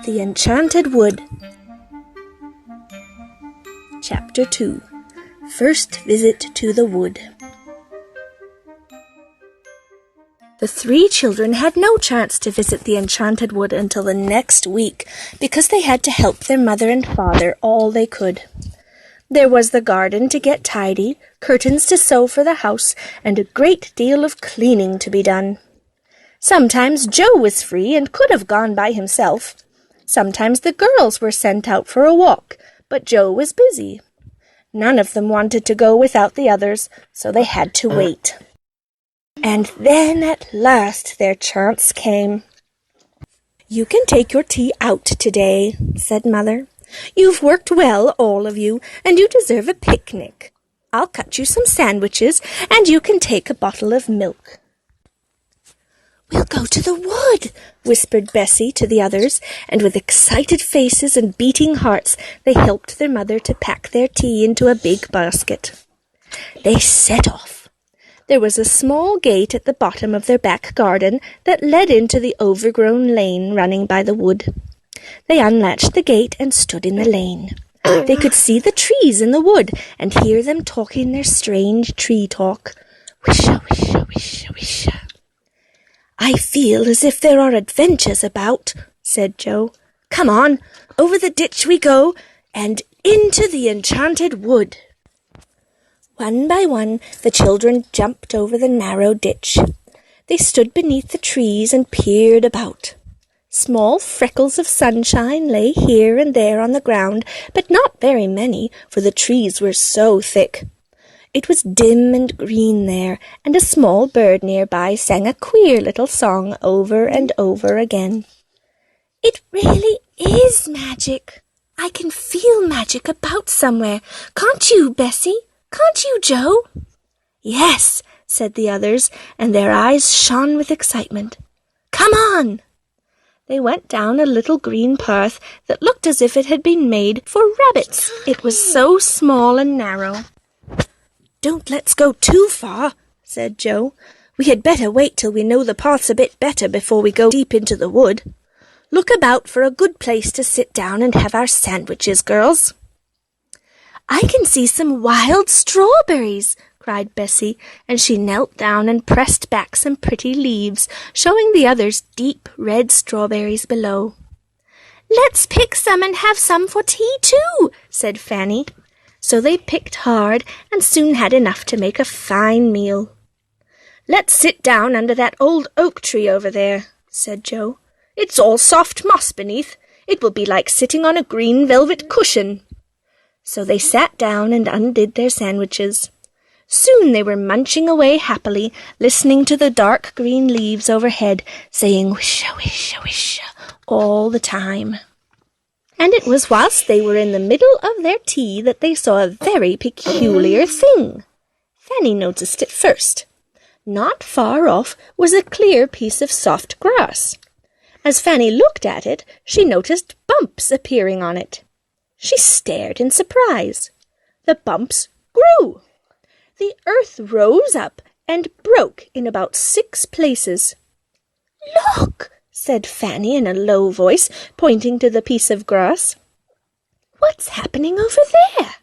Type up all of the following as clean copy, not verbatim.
The Enchanted Wood. Chapter 2. First Visit to the Wood. The 3 children had no chance to visit the Enchanted Wood until the next week, because they had to help their mother and father all they could. There was the garden to get tidy, curtains to sew for the house, and a great deal of cleaning to be done. Sometimes Joe was free and could have gone by himself. Sometimes the girls were sent out for a walk, but Joe was busy. None of them wanted to go without the others, so they had to wait. And then at last their chance came. "You can take your tea out today," said Mother. "You've worked well, all of you, and you deserve a picnic. I'll cut you some sandwiches, and you can take a bottle of milk." "We'll go to the wood," whispered Bessie to the others, and with excited faces and beating hearts they helped their mother to pack their tea into a big basket. They set off. There was a small gate at the bottom of their back garden that led into the overgrown lane running by the wood. They unlatched the gate and stood in the lane. They could see the trees in the wood and hear them talking their strange tree talk. Wisha, wisha, wisha, wisha. "I feel as if there are adventures about," said Joe. "Come on, over the ditch we go, and into the Enchanted Wood." One by one, the children jumped over the narrow ditch. They stood beneath the trees and peered about. Small freckles of sunshine lay here and there on the ground, but not very many, for the trees were so thick. It was dim and green there, and a small bird nearby sang a queer little song over and over again. "It really is magic. I can feel magic about somewhere. Can't you, Bessie? Can't you, Joe?" "Yes," said the others, and their eyes shone with excitement. "Come on!" They went down a little green path that looked as if it had been made for rabbits. It was so small and narrow. "Don't let's go too far," said Joe. "We had better wait till we know the paths a bit better before we go deep into the wood. Look about for a good place to sit down and have our sandwiches, girls." "I can see some wild strawberries," cried Bessie, and she knelt down and pressed back some pretty leaves, showing the others deep red strawberries below. "Let's pick some and have some for tea too," said Fanny. So they picked hard and soon had enough to make a fine meal. "Let's sit down under that old oak tree over there," said Joe. "It's all soft moss beneath. It will be like sitting on a green velvet cushion." So they sat down and undid their sandwiches. Soon they were munching away happily, listening to the dark green leaves overhead, saying wisha, wisha, wisha all the time. And it was whilst they were in the middle of their tea that they saw a very peculiar thing. Fanny noticed it first. Not far off was a clear piece of soft grass. As Fanny looked at it, she noticed bumps appearing on it. She stared in surprise. The bumps grew. The earth rose up and broke in about 6 places. "Look!" said Fanny in a low voice, pointing to the piece of grass. "What's happening over there?"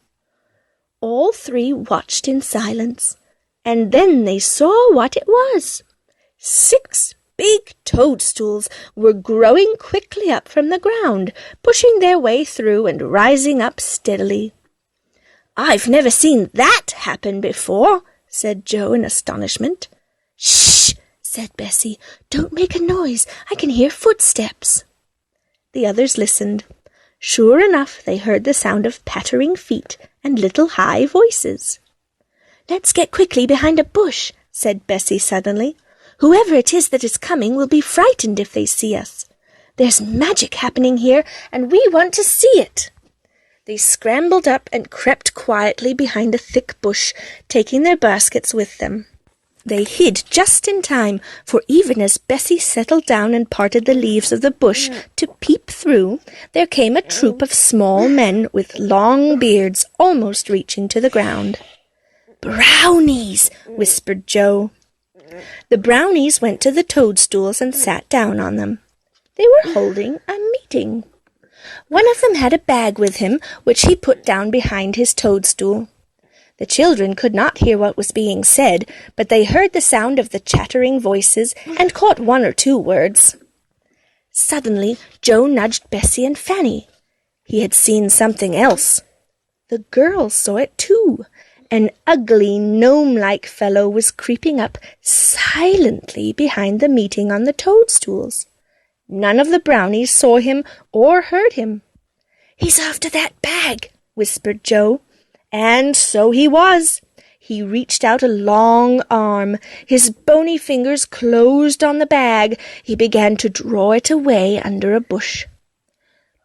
All 3 watched in silence, and then they saw what it was. 6 big toadstools were growing quickly up from the ground, pushing their way through and rising up steadily. "I've never seen that happen before," said Joe in astonishment. "Shh!" said Bessie. "Don't make a noise. I can hear footsteps." The others listened. Sure enough, they heard the sound of pattering feet and little high voices. "Let's get quickly behind a bush," said Bessie suddenly. "Whoever it is that is coming will be frightened if they see us. There's magic happening here, and we want to see it." They scrambled up and crept quietly behind a thick bush, taking their baskets with them. They hid just in time, for even as Bessie settled down and parted the leaves of the bush to peep through, there came a troop of small men with long beards almost reaching to the ground. "Brownies!" whispered Joe. The brownies went to the toadstools and sat down on them. They were holding a meeting. One of them had a bag with him, which he put down behind his toadstool. The children could not hear what was being said, but they heard the sound of the chattering voices and caught one or two words. Suddenly, Joe nudged Bessie and Fanny. He had seen something else. The girls saw it too. An ugly, gnome-like fellow was creeping up silently behind the meeting on the toadstools. None of the brownies saw him or heard him. "He's after that bag," whispered Joe. And so he was. He reached out a long arm. His bony fingers closed on the bag. He began to draw it away under a bush.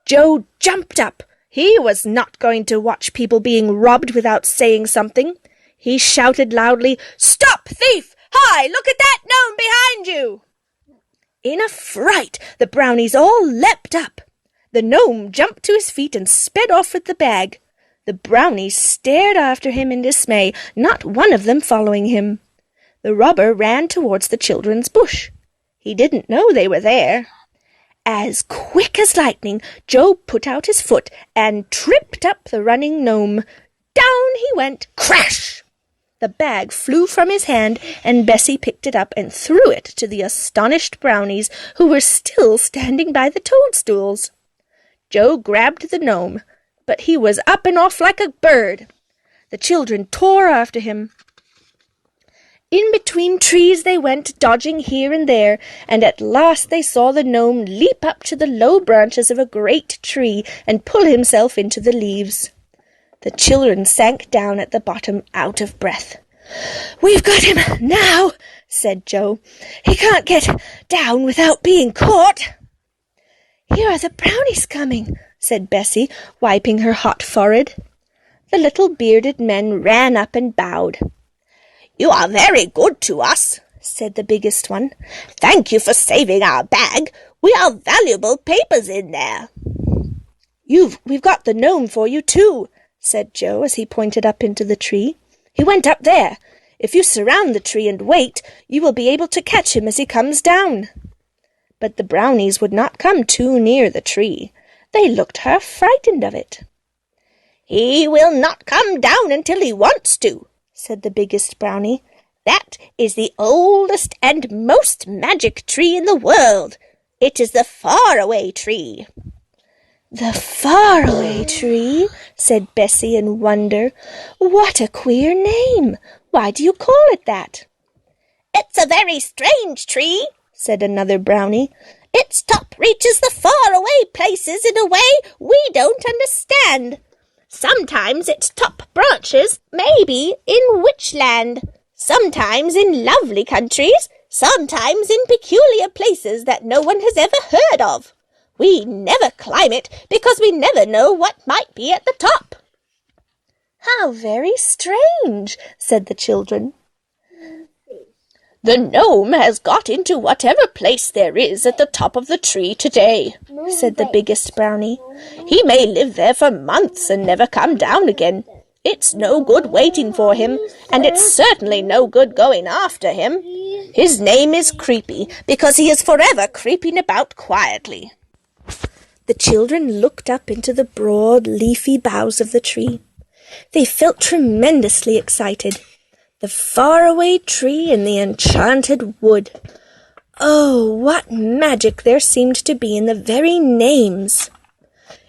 Joe jumped up. He was not going to watch people being robbed without saying something. He shouted loudly, "Stop, thief! Hi, look at that gnome behind you!" In a fright, the brownies all leapt up. The gnome jumped to his feet and sped off with the bag. The brownies stared after him in dismay, not one of them following him. The robber ran towards the children's bush. He didn't know they were there. As quick as lightning, Joe put out his foot and tripped up the running gnome. Down he went, crash! The bag flew from his hand, and Bessie picked it up and threw it to the astonished brownies, who were still standing by the toadstools. Joe grabbed the gnome, but he was up and off like a bird. The children tore after him. In between trees they went, dodging here and there, and at last they saw the gnome leap up to the low branches of a great tree and pull himself into the leaves. The children sank down at the bottom, out of breath. "We've got him now," said Joe. "He can't get down without being caught." "Here are the brownies coming," said Bessie, wiping her hot forehead. The little bearded men ran up and bowed. "You are very good to us," said the biggest one. "Thank you for saving our bag. We are valuable papers in there." We've got the gnome for you too," said Joe as he pointed up into the tree. "He went up there. If you surround the tree and wait, you will be able to catch him as he comes down." But the brownies would not come too near the tree. They looked half frightened of it. "He will not come down until he wants to," said the biggest brownie. "That is the oldest and most magic tree in the world. It is the Faraway tree." "The Faraway tree," said Bessie in wonder. "What a queer name! Why do you call it that?" "It's a very strange tree," said another brownie. "Its top reaches the faraway places in a way we don't understand. Sometimes its top branches may be in Witchland, sometimes in lovely countries, sometimes in peculiar places that no one has ever heard of. We never climb it because we never know what might be at the top." "How very strange," said the children. "The gnome has got into whatever place there is at the top of the tree today," said the biggest brownie. "He may live there for months and never come down again. It's no good waiting for him, and it's certainly no good going after him. His name is Creepy, because he is forever creeping about quietly." The children looked up into the broad, leafy boughs of the tree. They felt tremendously excited. The faraway tree in the enchanted wood. Oh, what magic there seemed to be in the very names.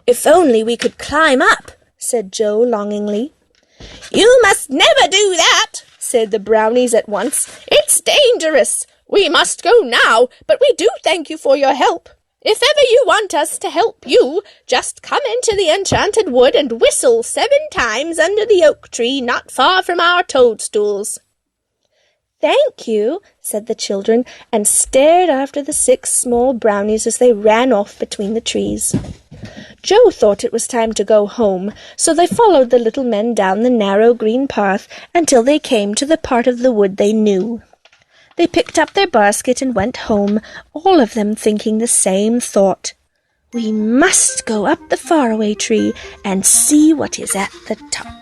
"If only we could climb up," said Joe longingly. "You must never do that," said the brownies at once. "It's dangerous. We must go now, but we do thank you for your help. If ever you want us to help you, just come into the enchanted wood and whistle 7 times under the oak tree not far from our toadstools." "Thank you," said the children, and stared after the 6 small brownies as they ran off between the trees. Joe thought it was time to go home, so they followed the little men down the narrow green path until they came to the part of the wood they knew. They picked up their basket and went home, all of them thinking the same thought. "We must go up the faraway tree and see what is at the top."